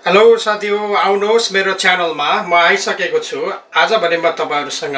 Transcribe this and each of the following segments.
Hello साथीहरु आउनुहोस् मेरो च्यानलमा म आइसकेको छु। आज भने म तपाईहरुसँग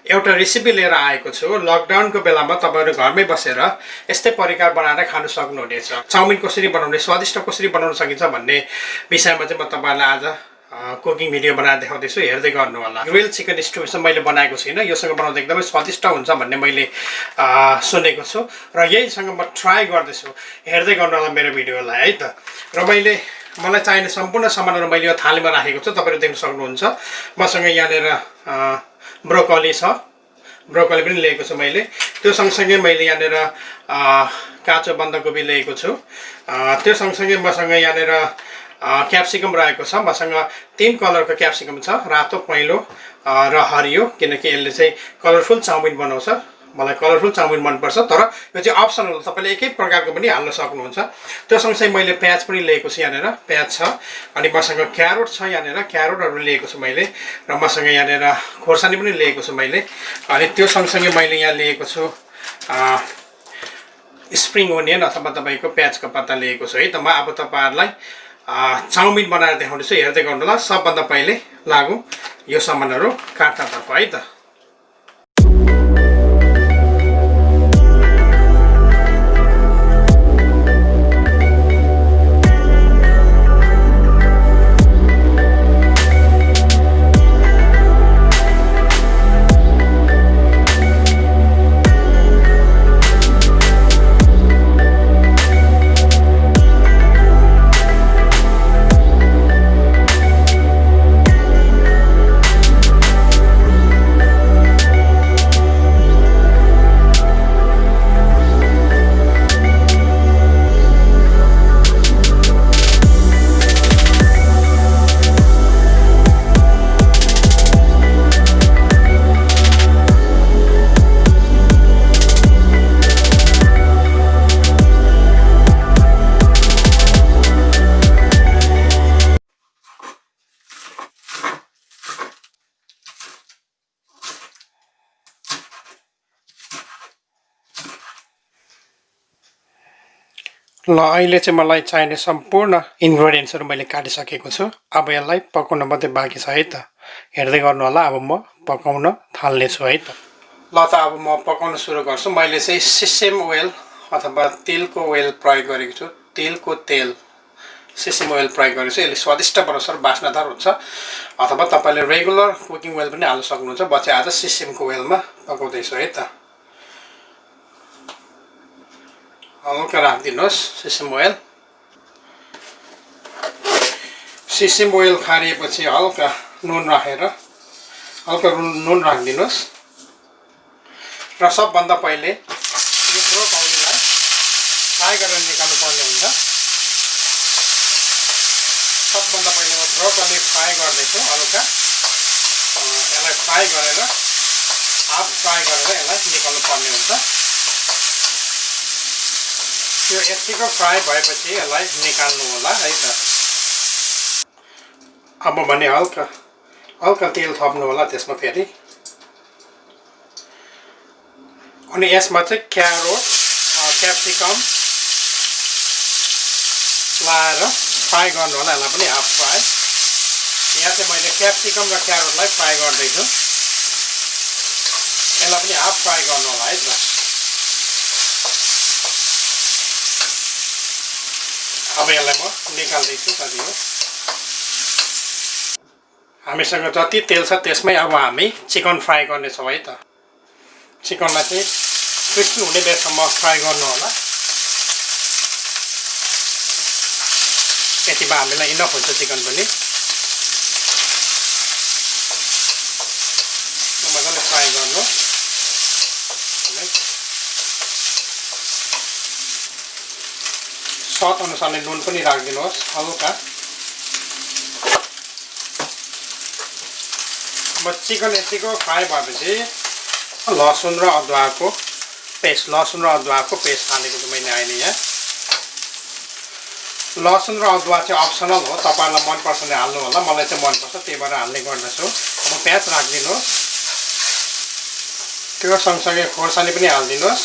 एउटा रेसिपी लिएर आएको छु। लकडाउनको बेलामा तपाईहरु घरमै बसेर यस्तै परिकार बनाएर खान सक्नुहुनेछ। चाउमिन कसरी बनाउने, स्वादिष्ट कसरी बनाउन सकिन्छ भन्ने विषयमा चाहिँ म तपाईहरुलाई आज कुकिङ भिडियो बनाएर देखाउँदैछु, हेर्दै गर्नु होला। ग्रिल चिकन स्टु चाहिँ मैले बनाएको छैन, योसँग बनाउँदा एकदमै स्वादिष्ट हुन्छ भन्ने मैले सुनेको छु र यहीसँग म ट्राई गर्दैछु। हेर्दै गर्नु होला मेरो भिडियोलाई है त। र मलाई चाहिने सम्पूर्ण सामानहरु मैले यो थालीमा राखेको छु, तपाईहरु देख्न सक्नुहुन्छ। मसँग यहाँनेर ब्रोकोली छ, ब्रोकोली पनि लिएको छु मैले। त्यो सँगसँगै मैले यहाँनेर काँचो बन्दाकोपी लिएको छु। त्यो सँगसँगै मसँग यहाँनेर क्याप्सिकम रहेको छ। मसँग 3 कलरको क्याप्सिकम छ, रातो, पहेँलो र हरियो, किनकि यसले चाहिँ कलरफुल चाउमिन बनाउँछ। मलाई कलरफुल चाउमिन मनपर्छ, तर यो चाहिँ अप्सनल हो, तपाईले एकै प्रकारको पनि हाल्न सक्नुहुन्छ। त्यो सँगसँगै मैले प्याज पनि लिएको छु, यहाँनेर प्याज छ। अनि मसँग क्यारोट छ, यहाँनेर क्यारोटहरु लिएको छु मैले। र मसँग यहाँनेर खोर्सानी पनि लिएको छु मैले। अनि त्यो सँगसँगै मैले यहाँ लिएको छु स्प्रिङ ओनियन अथवा तपाईको प्याजको पत्ता लिएको छु है त। म अब तपाईहरुलाई चाउमिन बनाएर देखाउँदैछु, हेर्दै गर्नु होला। सबभन्दा पहिले लागौं यो सामानहरु काट्नतर्फ है त। ल अहिले चाहिँ मलाई चाहिने सम्पूर्ण इन्ग्रेडियन्ट्सहरु मैले काटिसकेको छु। अब यसलाई पकाउन मात्रै बाँकी छ है त। हेर्दै गर्नु होला। अब म पकाउन थाल्ने छु है त। ल त अब म पकाउन सुरु गर्छु। मैले चाहिँ सेसेम ओइल अथवा तेलको ओइल प्रयोग गरेको छु। सेसेम ओइल प्रयोग गरेको छु। यसले स्वादिष्ट बनाउँछ र बास्नादार हुन्छ। अथवा तपाईले रेगुलर कुकिङ ओइल पनि हाल्न सक्नुहुन्छ। म चाहिँ आज सेसेमको ओइलमा पकाउँदैछु है त। हल्का राखिदिनुहोस् सेसेम ओइल। सेसेम ओइल खारिएपछि हल्का नुन राखेर हल्का नुन राखिदिनुहोस्। र सबभन्दा पहिले यो ब्रोकोलीलाई फ्राई गरेर निकाल्नु पर्ने हुन्छ। सबभन्दा पहिले म ब्रोकोली फ्राई गर्दैछु हल्का। यसलाई फ्राई गरेर हाफ फ्राई गरेर यसलाई निकाल्नु पर्ने हुन्छ। यो यतिको फ्राई भएपछि यसलाई निकाल्नु होला है त। अब भने हल्का तेल थप्नु होला त्यसमा फेरि। अनि यसमा चाहिँ क्यारोट, क्याप्सिकम लाएर फ्राई गर्नु होला। यसलाई पनि हाफ फ्राई। यहाँ चाहिँ मैले क्याप्सिकम र क्यारोटलाई फ्राई गर्दैछु। यसलाई पनि हाफ फ्राई गर्नु होला है त। अब यसलाई म निकाल्दैछु साथीहरु। हामीसँग जति तेल छ त्यसमै अब हामी चिकन फ्राई गर्ने छौं है त। चिकनलाई चाहिँ क्रिस्पी हुने बेरसम्म फ्राई गर्नु होला। यतिमा हामीलाई इनफ हुन्छ चिकन पनि। मजाले फ्राई गर्नु। स्वाद अनुसारले नुन पनि राखिदिनुहोस् हल्का। अब चिकन यतिको फ्राई भएपछि लसुन र अदुवाको पेस्ट हालेको छु मैले अहिले यहाँ। लसुन र अदुवा चाहिँ अप्सनल हो, तपाईहरुलाई मनपर्छ भने हाल्नु होला। मलाई चाहिँ मनपर्छ, त्यही भएर हाल्ने गर्दछु। अब प्याज राखिदिनुहोस्। त्यो सँगसँगै खोर्सानी पनि हाल्दिनुहोस्।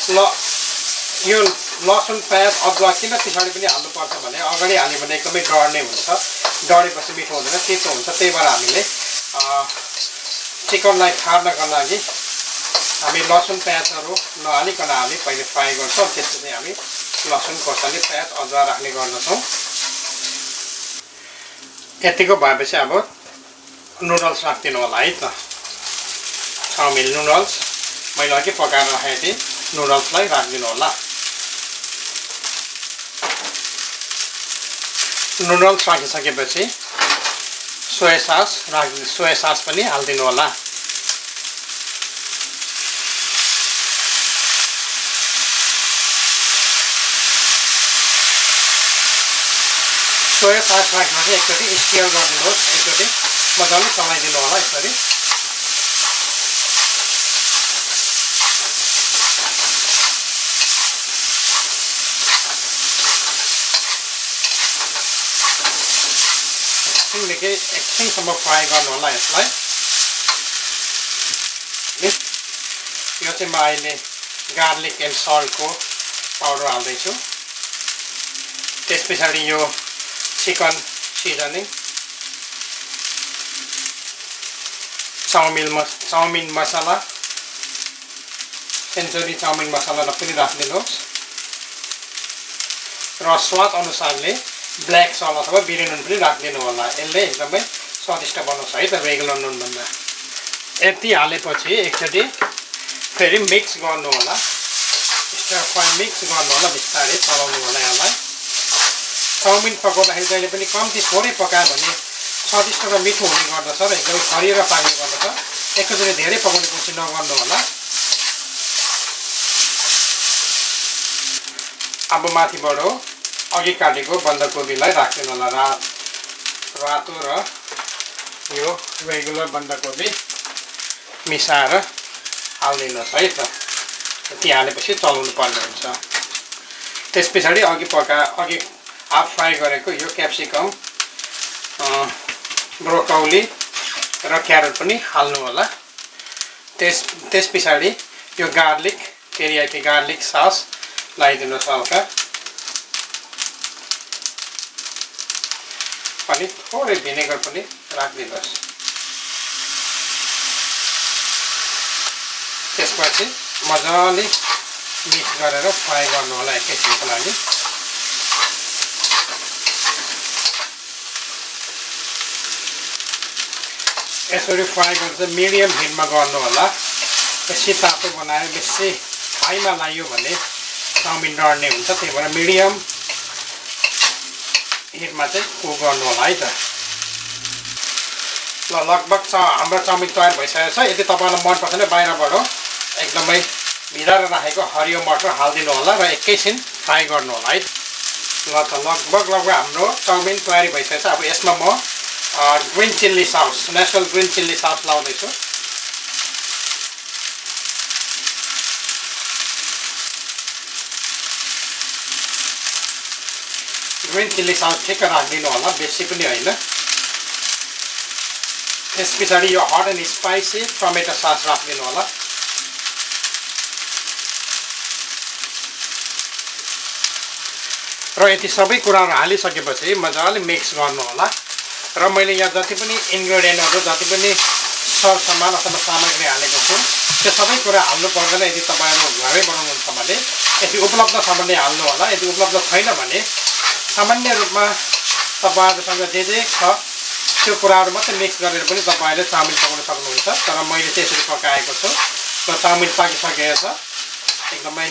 ल यो लसुन प्याज अदुवा किन पछाडि पनि हाल्नुपर्छ भने अगाडि हाल्यो भने एकदमै डढ्ने हुन्छ, डढेपछि मिठो हुँदैन, तितो हुन्छ। त्यही भएर हामीले चिकनलाई खार्नको लागि हामी लसुन प्याजहरू नहालिकन हामी पहिले फ्राई गर्छौँ, त्यसपछि हामी लसुन खोर्सानी प्याज अदुवा राख्ने गर्दछौँ। यतिको भएपछि अब नुडल्स राखिदिनु होला है त। चाउमिन नुडल्स मैले अघि पकाएर राखेको थिएँ, नुडल्सलाई राखिदिनु होला। नुडल्स राखिसकेपछि सोया सस पनि हालिदिनु होला। सोया सस राखेपछि एकचोटि स्टियर गरिदिनुहोस्, एकचोटि मजाले चलाइदिनु होला यसरी। एकछिनसम्म फ्राई गर्नु होला यसलाई। यो चाहिँ म अहिले गार्लिक एन्ड सल्टको पाउडर हाल्दैछु। त्यस पछाडि यो चिकन सिजनिङ, चाउमिन मसला, सेन्चुरी चाउमिन मसला पनि राखिदिनुहोस् र स्वाद अनुसारले ब्ल्याक सल्ट अथवा बिरेनुन नुन पनि राखिदिनु होला। यसले एकदमै स्वादिष्ट बनाउँछ है त रेगुलर नुनभन्दा। यति हालेपछि एकचोटि फेरि मिक्स गर्नु होला, स्टर फ्राई मिक्स गर्नु होला, बिस्तारै चलाउनु होला यसलाई। चाउमिन पकाउँदाखेरि जहिले पनि कम्ती थोरै पकायो भने स्वादिष्ट र मिठो हुने गर्दछ र एकदमै खरिएर पाक्ने गर्दछ। एकैचोटि धेरै पकाउने कोसिस नगर्नु होला। अब माथिबाट अघि काटेको बन्दाकोपीलाई राखिदिनु होला। रातो र यो रेगुलर बन्दाकोपी मिसाएर हालिदिनुहोस् है त। यति हालेपछि चलाउनु पर्ने हुन्छ। त्यस पछाडि अघि हाफ फ्राई गरेको यो क्याप्सिकम, ब्रोकौली र क्यारोट पनि हाल्नु होला। त्यस पछाडि यो गार्लिक, टेरियाकी गार्लिक सस लगाइदिनुहोस् हल्का, अनि थोरै भिनेगर पनि राखिदिनुहोस्। त्यसपछि मजाले मिक्स गरेर फ्राई गर्नु होला एकैछिनको लागि। यसरी फ्राई गर्दा मिडियम हिटमा गर्नु होला। बेसी तातो बनायो, बेसी हाईमा लाग्यो भने चाउमिन डढ्ने हुन्छ। त्यही भएर मिडियम हिटमा चाहिँ कुक गर्नु होला है त। ल लगभग हाम्रो चाउमिन तयार भइसकेको छ। यदि तपाईँलाई मनपर्छ भने बाहिरबाट एकदमै भिजाएर राखेको हरियो मटर हालिदिनु होला र एकैछिन फ्राई गर्नु होला है। ल त लगभग हाम्रो चाउमिन तयारी भइसकेको छ। अब यसमा म green chilli sauce, National green chilli sauce लाउँदैछु। ग्रिन चिल्ली सस ठिक्क राखिदिनु होला, बेसी पनि होइन। त्यस पछाडि यो hot and spicy tomato sauce राखिदिनु होला। र यति सबै कुराहरू हालिसकेपछि मजाले मिक्स गर्नु होला। र मैले यहाँ जति पनि इन्ग्रेडियन्टहरू, जति पनि सरसामान अथवा सामग्री हालेको छु त्यो सबै कुरा हाल्नु पर्दैन। यदि तपाईँहरू घरै बनाउनुहुन्छ भने यदि उपलब्ध छ भने हाल्नु होला। यदि उपलब्ध छैन भने सामान्य रूपमा तपाईँहरूसँग जे छ त्यो कुराहरू मात्रै मिक्स गरेर पनि तपाईँहरूले चाउमिन पकाउन सक्नुहुन्छ। तर मैले चाहिँ यसरी पकाएको छु र चाउमिन पाकिसकेको छ, एकदमै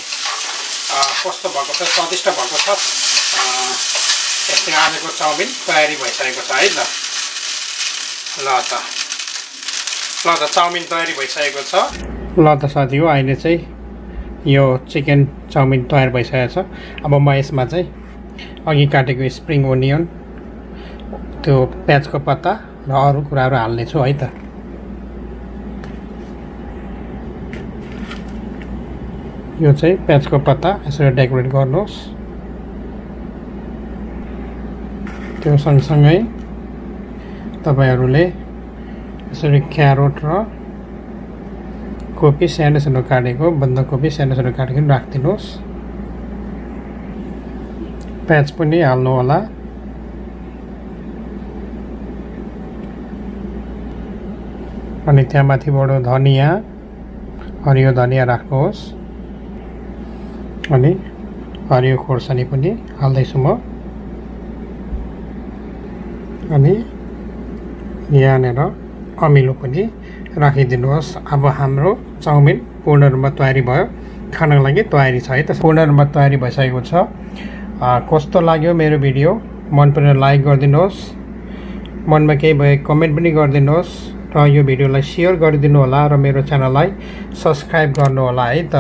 कस्तो भएको छ, स्वादिष्ट भएको छ। यस्तै आजको चाउमिन तयारी भइसकेको छ है त। ल त चाउमिन तयारी भइसकेको छ। ल त साथी हो, अहिले चाहिँ यो चिकन चाउमिन तयार भइसकेको छ। अब म यसमा चाहिँ अघि काटेको स्प्रिङ ओनियन, त्यो प्याजको पत्ता र अरू कुराहरू हाल्नेछु है त। यो चाहिँ प्याजको पत्ता यसरी डेकोरेट गर्नुहोस्। त्यो सँगसँगै तपाईँहरूले यसरी क्यारोट र कोपी सानो सानो काटेको, बन्दाकोपी सानो सानो काटेको राखिदिनुहोस्। प्याज पनि हाल्नु होला। अनि त्यहाँ माथिबाट धनिया, हरियो धनिया राख्नुहोस्। अनि हरियो खोर्सानी पनि हाल्दैछु म। अनि यहाँनिर अमिलो पनि राखिदिनुहोस्। अब हाम्रो चाउमिन पूर्ण रूपमा तयारी भयो, खानको लागि तयारी छ है त। पूर्ण रूपमा तयारी भइसकेको छ। कस्तो लाग्यो मेरो भिडियो? मन परेर लाइक गरिदिनुहोस्, मनमा केही भए कमेन्ट पनि गरिदिनुहोस् र यो भिडियोलाई सेयर गरिदिनु होला र मेरो च्यानललाई सब्स्क्राइब गर्नु होला है त।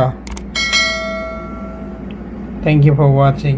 Thank you for watching.